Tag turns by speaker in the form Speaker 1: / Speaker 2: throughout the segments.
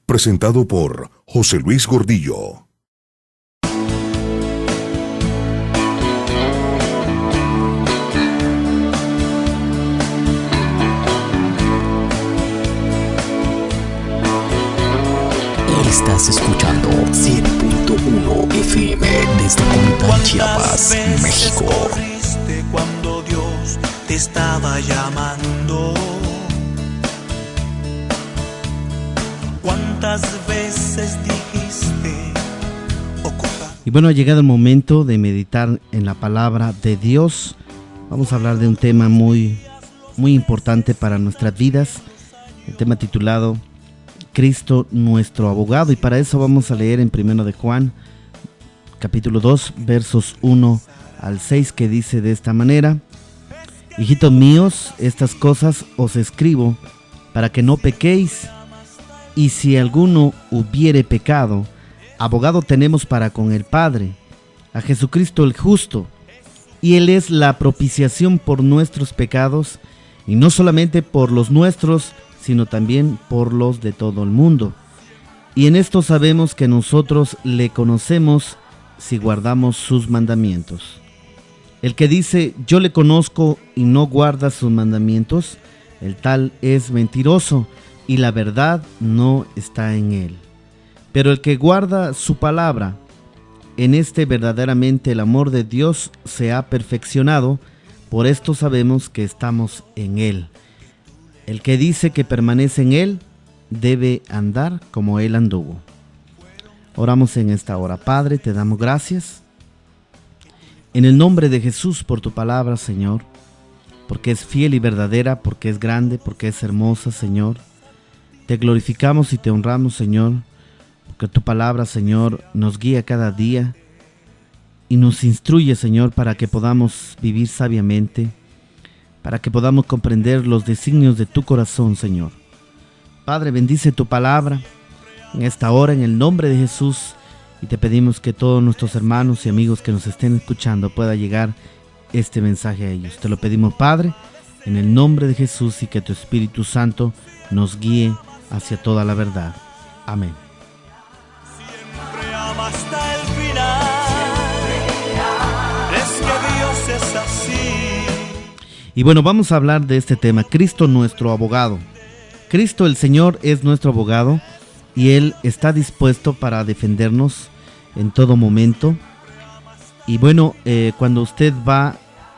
Speaker 1: presentado por José Luis Gordillo.
Speaker 2: Estás escuchando 100.1 FM desde Comitán, Chiapas, México.
Speaker 3: Corriste cuando Dios te estaba llamando. ¿Cuántas veces dijiste ocupar?
Speaker 4: Y bueno, ha llegado el momento de meditar en la palabra de Dios. Vamos a hablar de un tema muy importante para nuestras vidas. El tema titulado Cristo nuestro abogado, y para eso vamos a leer en 1 de Juan capítulo 2 versos 1 al 6, que dice de esta manera: hijitos míos, estas cosas os escribo para que no pequéis, y si alguno hubiere pecado, abogado tenemos para con el Padre, a Jesucristo el justo, y él es la propiciación por nuestros pecados, y no solamente por los nuestros, sino también por los de todo el mundo. Y en esto sabemos que nosotros le conocemos si guardamos sus mandamientos. El que dice yo le conozco y no guarda sus mandamientos, el tal es mentiroso y la verdad no está en él. Pero el que guarda su palabra, en este verdaderamente el amor de Dios se ha perfeccionado, por esto sabemos que estamos en él. El que dice que permanece en él, debe andar como él anduvo. Oramos en esta hora. Padre, te damos gracias en el nombre de Jesús por tu palabra, Señor, porque es fiel y verdadera, porque es grande, porque es hermosa, Señor. Te glorificamos y te honramos, Señor, porque tu palabra, Señor, nos guía cada día y nos instruye, Señor, para que podamos vivir sabiamente, para que podamos comprender los designios de tu corazón, Señor. Padre, bendice tu palabra en esta hora, en el nombre de Jesús, y te pedimos que todos nuestros hermanos y amigos que nos estén escuchando pueda llegar este mensaje a ellos. Te lo pedimos, Padre, en el nombre de Jesús, y que tu Espíritu Santo nos guíe hacia toda la verdad. Amén.
Speaker 3: Siempre ama hasta el final. Es que Dios es así.
Speaker 4: Y bueno, vamos a hablar de este tema, Cristo nuestro abogado. Cristo el Señor es nuestro abogado y Él está dispuesto para defendernos en todo momento. Y bueno, cuando usted va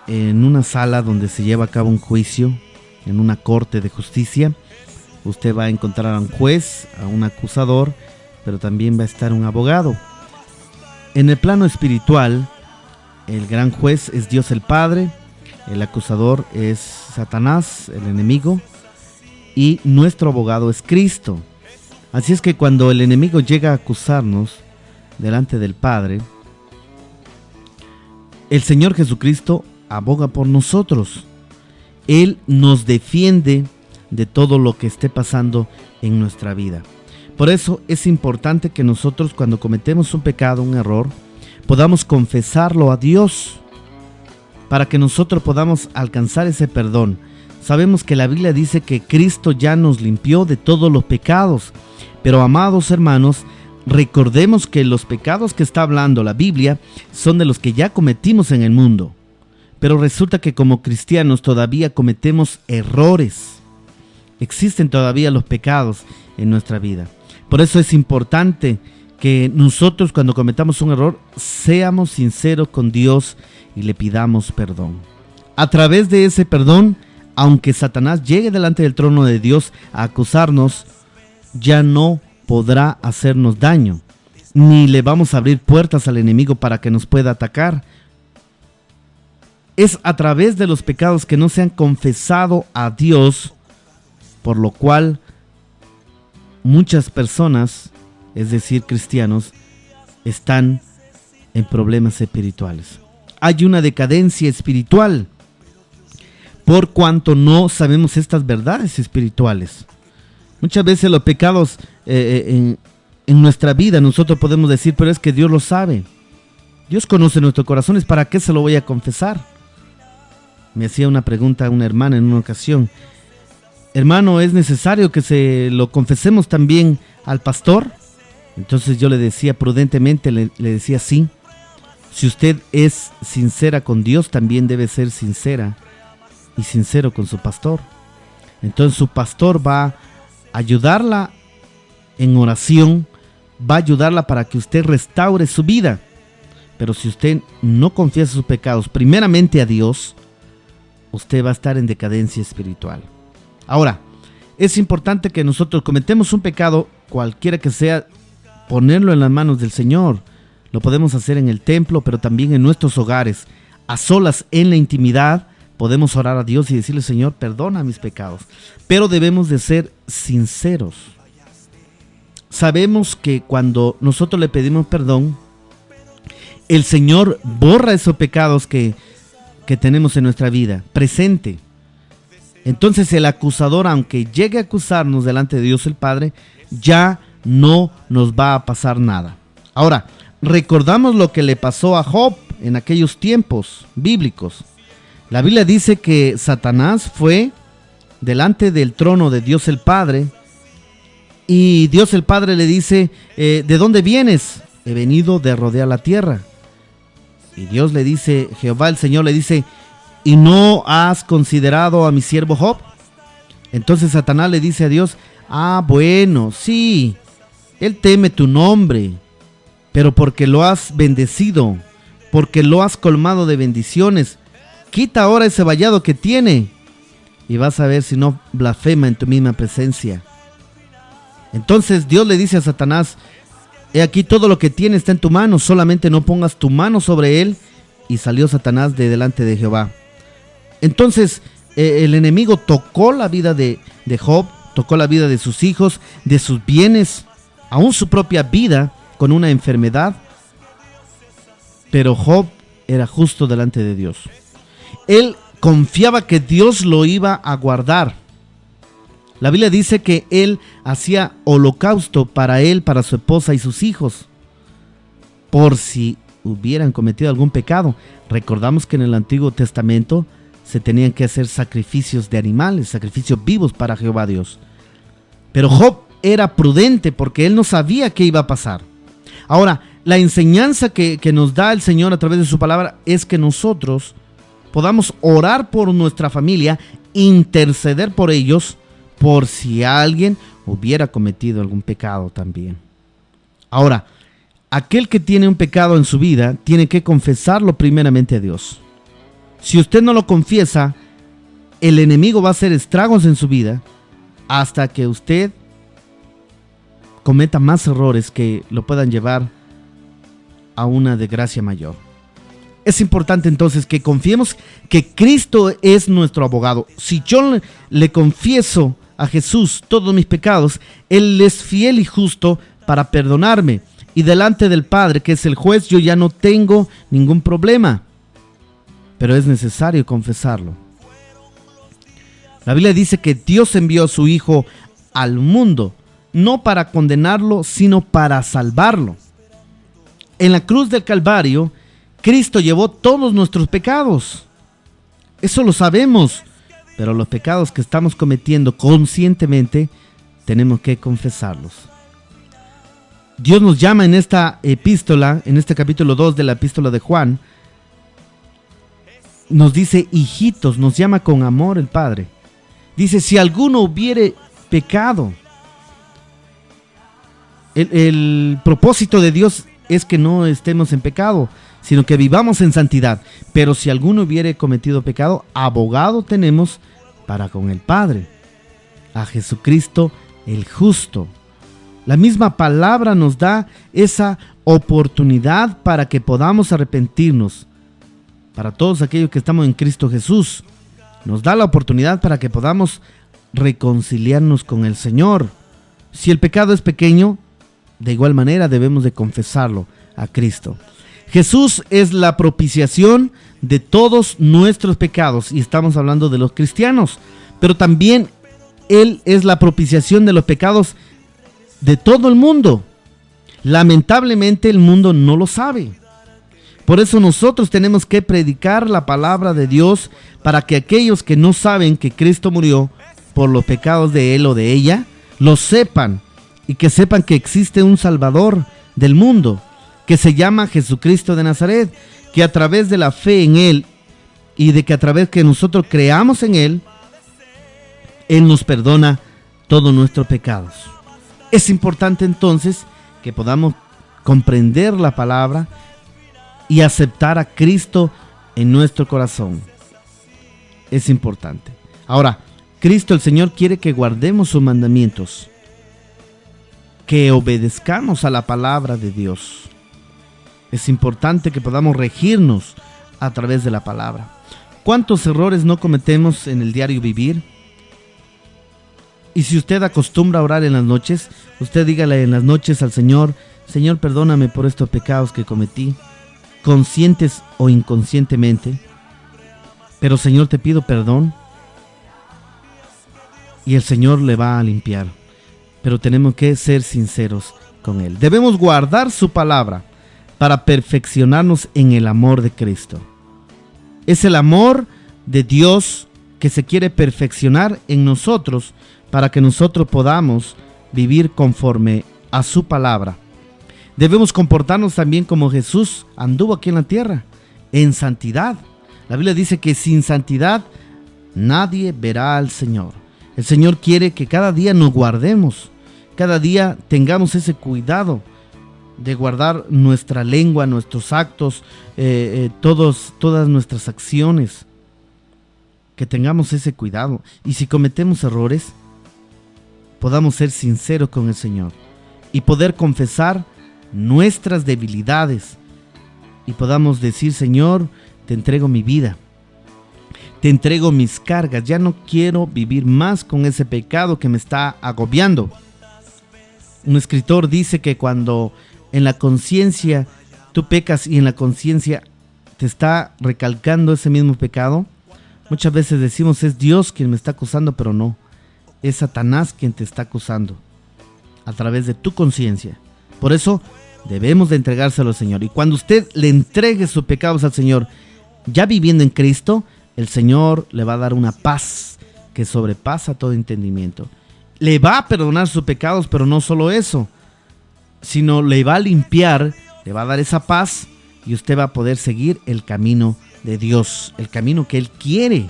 Speaker 4: en una sala donde se lleva a cabo un juicio, en una corte de justicia, usted va a encontrar a un juez, a un acusador, pero también va a estar un abogado. En el plano espiritual, el gran juez es Dios el Padre. El acusador es Satanás, el enemigo, y nuestro abogado es Cristo. Así es que cuando el enemigo llega a acusarnos delante del Padre, el Señor Jesucristo aboga por nosotros. Él nos defiende de todo lo que esté pasando en nuestra vida. Por eso es importante que nosotros, cuando cometemos un pecado, un error, podamos confesarlo a Dios, para que nosotros podamos alcanzar ese perdón. Sabemos que la Biblia dice que Cristo ya nos limpió de todos los pecados, pero amados hermanos, recordemos que los pecados que está hablando la Biblia son de los que ya cometimos en el mundo, pero resulta que como cristianos todavía cometemos errores. Existen todavía los pecados en nuestra vida. Por eso es importante que nosotros, cuando cometamos un error, seamos sinceros con Dios y le pidamos perdón. A través de ese perdón, aunque Satanás llegue delante del trono de Dios a acusarnos, ya no podrá hacernos daño, ni le vamos a abrir puertas al enemigo para que nos pueda atacar. Es a través de los pecados que no se han confesado a Dios, por lo cual muchas personas, es decir, cristianos, están en problemas espirituales. Hay una decadencia espiritual por cuanto no sabemos estas verdades espirituales. Muchas veces los pecados en nuestra vida nosotros podemos decir, pero es que Dios lo sabe. Dios conoce nuestros corazones, ¿para qué se lo voy a confesar? Me hacía una pregunta una hermana en una ocasión. Hermano, ¿es necesario que se lo confesemos también al pastor? Entonces yo le decía prudentemente, le decía sí. Si usted es sincera con Dios, también debe ser sincera y sincero con su pastor. Entonces su pastor va a ayudarla en oración, va a ayudarla para que usted restaure su vida. Pero si usted no confiesa sus pecados primeramente a Dios, usted va a estar en decadencia espiritual. Ahora, es importante que nosotros cometemos un pecado, cualquiera que sea, ponerlo en las manos del Señor. Lo podemos hacer en el templo, pero también en nuestros hogares, a solas, en la intimidad. Podemos orar a Dios y decirle: Señor, perdona mis pecados. Pero debemos de ser sinceros. Sabemos que cuando nosotros le pedimos perdón, el Señor borra esos pecados que tenemos en nuestra vida, presente. Entonces el acusador, aunque llegue a acusarnos delante de Dios el Padre, ya no nos va a pasar nada. Ahora, recordamos lo que le pasó a Job en aquellos tiempos bíblicos. La Biblia dice que Satanás fue delante del trono de Dios el Padre y Dios el Padre le dice: ¿de dónde vienes? He venido de rodear la tierra. Y Dios le dice, Jehová el Señor le dice: ¿y no has considerado a mi siervo Job? Entonces Satanás le dice a Dios: bueno, sí, él teme tu nombre, pero porque lo has bendecido, porque lo has colmado de bendiciones, quita ahora ese vallado que tiene y vas a ver si no blasfema en tu misma presencia. Entonces Dios le dice a Satanás: he aquí todo lo que tiene está en tu mano, solamente no pongas tu mano sobre él. Y salió Satanás de delante de Jehová. Entonces el enemigo tocó la vida de Job, tocó la vida de sus hijos, de sus bienes, aún su propia vida con una enfermedad. Pero Job era justo delante de Dios. Él confiaba que Dios lo iba a guardar. La Biblia dice que él hacía holocausto para él, para su esposa y sus hijos, por si hubieran cometido algún pecado. Recordamos que en el Antiguo Testamento se tenían que hacer sacrificios de animales, sacrificios vivos para Jehová Dios. Pero Job era prudente porque él no sabía qué iba a pasar. Ahora, la enseñanza que nos da el Señor a través de su palabra es que nosotros podamos orar por nuestra familia, interceder por ellos, por si alguien hubiera cometido algún pecado también. Ahora, aquel que tiene un pecado en su vida tiene que confesarlo primeramente a Dios. Si usted no lo confiesa, el enemigo va a hacer estragos en su vida hasta que usted cometa más errores que lo puedan llevar a una desgracia mayor. Es importante entonces que confiemos que Cristo es nuestro abogado. Si yo le confieso a Jesús todos mis pecados, Él es fiel y justo para perdonarme. Y delante del Padre, que es el juez, yo ya no tengo ningún problema. Pero es necesario confesarlo. La Biblia dice que Dios envió a su Hijo al mundo, no para condenarlo, sino para salvarlo. En la cruz del Calvario, Cristo llevó todos nuestros pecados. Eso lo sabemos. Pero los pecados que estamos cometiendo conscientemente, tenemos que confesarlos. Dios nos llama en esta epístola, en este capítulo 2 de la epístola de Juan, nos dice hijitos, nos llama con amor el Padre. Dice: si alguno hubiere pecado, el propósito de Dios es que no estemos en pecado, sino que vivamos en santidad. Pero si alguno hubiere cometido pecado, abogado tenemos para con el Padre, a Jesucristo el justo. La misma palabra nos da esa oportunidad para que podamos arrepentirnos. Para todos aquellos que estamos en Cristo Jesús, nos da la oportunidad para que podamos reconciliarnos con el Señor. Si el pecado es pequeño, de igual manera debemos de confesarlo a Cristo. Jesús es la propiciación de todos nuestros pecados, y estamos hablando de los cristianos, pero también Él es la propiciación de los pecados de todo el mundo. Lamentablemente el mundo no lo sabe. Por eso nosotros tenemos que predicar la palabra de Dios para que aquellos que no saben que Cristo murió por los pecados de él o de ella, lo sepan y que sepan que existe un Salvador del mundo, que se llama Jesucristo de Nazaret, que a través de la fe en Él y de que a través que nosotros creamos en Él, Él nos perdona todos nuestros pecados. Es importante entonces que podamos comprender la palabra y aceptar a Cristo en nuestro corazón. Es importante. Ahora, Cristo el Señor quiere que guardemos sus mandamientos, que obedezcamos a la palabra de Dios. Es importante que podamos regirnos a través de la palabra. ¿Cuántos errores no cometemos en el diario vivir? Y si usted acostumbra a orar en las noches, usted dígale en las noches al Señor: Señor, perdóname por estos pecados que cometí, conscientes o inconscientemente, pero Señor, te pido perdón. Y el Señor le va a limpiar, pero tenemos que ser sinceros con Él. Debemos guardar su palabra para perfeccionarnos en el amor de Cristo. Es el amor de Dios que se quiere perfeccionar en nosotros para que nosotros podamos vivir conforme a su palabra. Debemos comportarnos también como Jesús anduvo aquí en la tierra, en santidad. La Biblia dice que sin santidad nadie verá al Señor. El Señor quiere que cada día nos guardemos, cada día tengamos ese cuidado de guardar nuestra lengua, nuestros actos, todas nuestras acciones, que tengamos ese cuidado. Y si cometemos errores, podamos ser sinceros con el Señor y poder confesar nuestras debilidades y podamos decir: Señor, te entrego mi vida, te entrego mis cargas, ya no quiero vivir más con ese pecado que me está agobiando. Un escritor dice que cuando en la conciencia tú pecas y en la conciencia te está recalcando ese mismo pecado, muchas veces decimos: es Dios quien me está acusando, pero no, es Satanás quien te está acusando a través de tu conciencia. Por eso debemos de entregárselo al Señor. Y cuando usted le entregue sus pecados al Señor, ya viviendo en Cristo, el Señor le va a dar una paz que sobrepasa todo entendimiento. Le va a perdonar sus pecados, pero no solo eso, sino le va a limpiar, le va a dar esa paz y usted va a poder seguir el camino de Dios, el camino que Él quiere.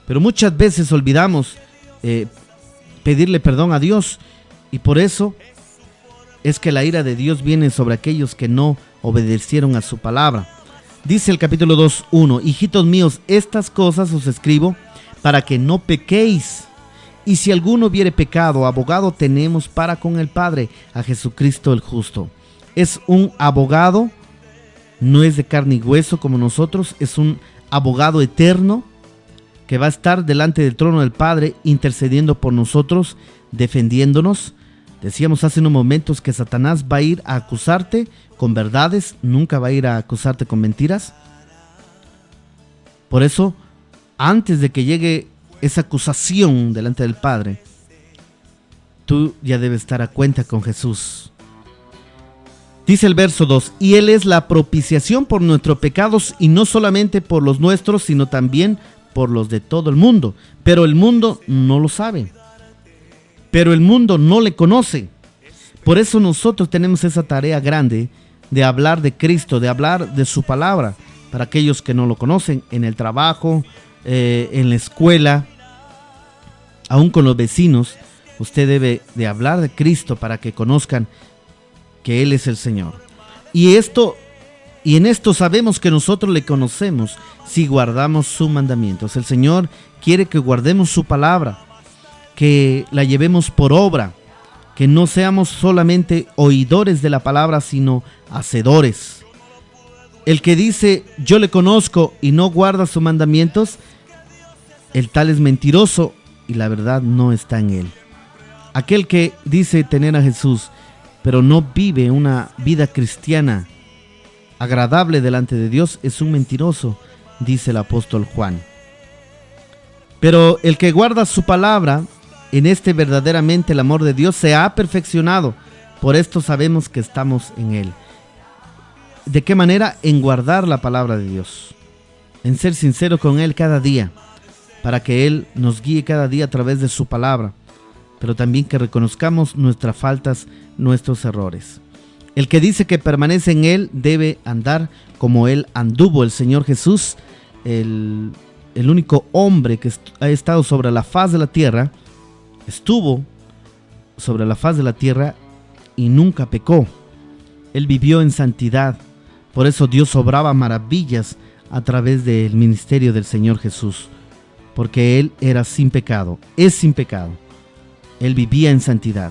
Speaker 4: Pero muchas veces olvidamos pedirle perdón a Dios, y por eso es que la ira de Dios viene sobre aquellos que no obedecieron a su palabra. Dice el capítulo 2:1: Hijitos míos, estas cosas os escribo para que no pequéis. Y si alguno hubiere pecado, abogado tenemos para con el Padre, a Jesucristo el justo. Es un abogado, no es de carne y hueso como nosotros, es un abogado eterno que va a estar delante del trono del Padre intercediendo por nosotros, defendiéndonos. Decíamos hace unos momentos que Satanás va a ir a acusarte con verdades, nunca va a ir a acusarte con mentiras. Por eso, antes de que llegue esa acusación delante del Padre, tú ya debes estar a cuenta con Jesús. Dice el verso 2: y Él es la propiciación por nuestros pecados, y no solamente por los nuestros, sino también por los de todo el mundo. Pero el mundo no lo sabe. Pero el mundo no le conoce. Por eso nosotros tenemos esa tarea grande de hablar de Cristo, de hablar de su palabra, para aquellos que no lo conocen, en el trabajo, en la escuela, aún con los vecinos. Usted debe de hablar de Cristo para que conozcan que Él es el Señor. Y en esto sabemos que nosotros le conocemos si guardamos sus mandamientos. El Señor quiere que guardemos su palabra, que la llevemos por obra, que no seamos solamente oidores de la palabra, sino hacedores. El que dice yo le conozco y no guarda sus mandamientos, el tal es mentiroso y la verdad no está en él. Aquel que dice tener a Jesús, pero no vive una vida cristiana agradable delante de Dios, es un mentiroso, dice el apóstol Juan. Pero el que guarda su palabra, en este verdaderamente el amor de Dios se ha perfeccionado. Por esto sabemos que estamos en Él. ¿De qué manera? En guardar la palabra de Dios, en ser sincero con Él cada día, para que Él nos guíe cada día a través de su palabra, pero también que reconozcamos nuestras faltas, nuestros errores. El que dice que permanece en Él debe andar como Él anduvo. El Señor Jesús, el único hombre que ha estado sobre la faz de la tierra, estuvo sobre la faz de la tierra y nunca pecó. Él vivió en santidad. Por eso Dios obraba maravillas a través del ministerio del Señor Jesús, porque Él era sin pecado, es sin pecado. Él vivía en santidad.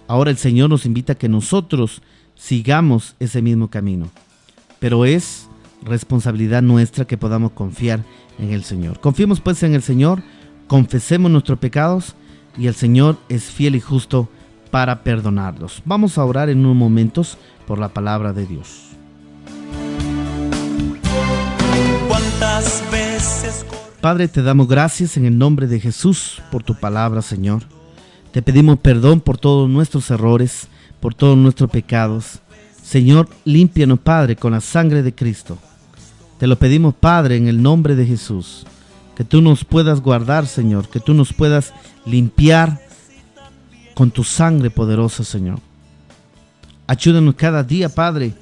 Speaker 4: Ahora el Señor nos invita a que nosotros sigamos ese mismo camino, pero es responsabilidad nuestra que podamos confiar en el Señor. Confiemos pues en el Señor, confesemos nuestros pecados y el Señor es fiel y justo para perdonarlos. Vamos a orar en unos momentos por la palabra de Dios.
Speaker 3: ¿Cuántas veces?
Speaker 4: Padre, te damos gracias en el nombre de Jesús por tu palabra, Señor. Te pedimos perdón por todos nuestros errores, por todos nuestros pecados. Señor, límpianos, Padre, con la sangre de Cristo. Te lo pedimos, Padre, en el nombre de Jesús. Que tú nos puedas guardar, Señor, que tú nos puedas limpiar con tu sangre poderosa, Señor. Ayúdanos cada día, Padre,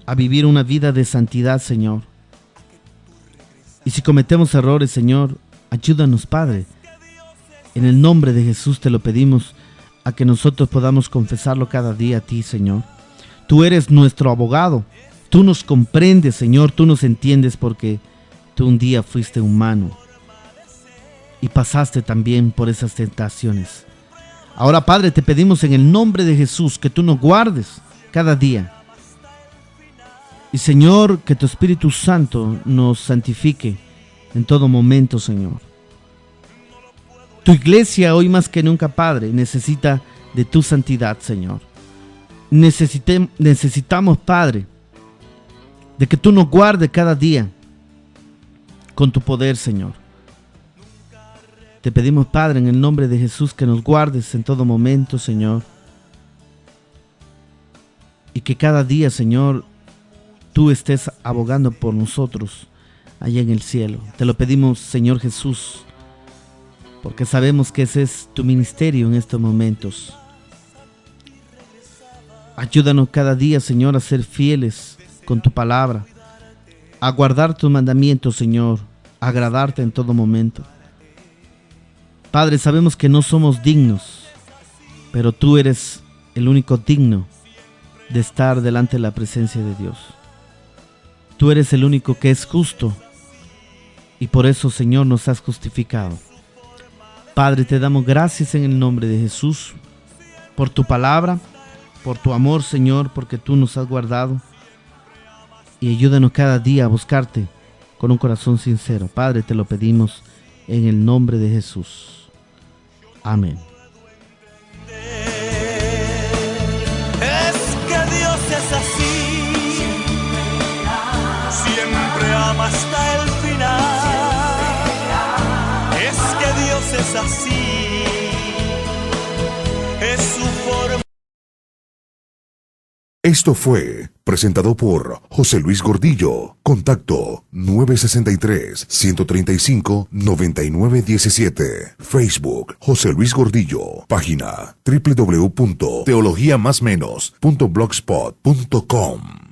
Speaker 4: a vivir una vida de santidad, Señor. Y si cometemos errores, Señor, ayúdanos, Padre. En el nombre de Jesús te lo pedimos, a que nosotros podamos confesarlo cada día a ti, Señor. Tú eres nuestro abogado. Tú nos comprendes, Señor. Tú nos entiendes porque tú un día fuiste humano y pasaste también por esas tentaciones. Ahora, Padre, te pedimos en el nombre de Jesús que tú nos guardes cada día. Y, Señor, que tu Espíritu Santo nos santifique en todo momento, Señor. Tu iglesia hoy más que nunca, Padre, necesita de tu santidad, Señor. Necesitamos, Padre, de que tú nos guardes cada día con tu poder, Señor. Te pedimos, Padre, en el nombre de Jesús, que nos guardes en todo momento, Señor. Y que cada día, Señor, tú estés abogando por nosotros allá en el cielo. Te lo pedimos, Señor Jesús, porque sabemos que ese es tu ministerio en estos momentos. Ayúdanos cada día, Señor, a ser fieles con tu palabra, a guardar tus mandamientos, Señor, a agradarte en todo momento. Padre, sabemos que no somos dignos, pero tú eres el único digno de estar delante de la presencia de Dios. Tú eres el único que es justo y por eso, Señor, nos has justificado. Padre, te damos gracias en el nombre de Jesús por tu palabra, por tu amor, Señor, porque tú nos has guardado. Y ayúdanos cada día a buscarte con un corazón sincero. Padre, te lo pedimos en el nombre de Jesús. Amén.
Speaker 3: Es que Dios es así, siempre ama hasta el final. Es que Dios es así, es su forma.
Speaker 1: Esto fue presentado por José Luis Gordillo. Contacto 963-135-9917. Facebook José Luis Gordillo. Página www.teologiamasmenos.blogspot.com.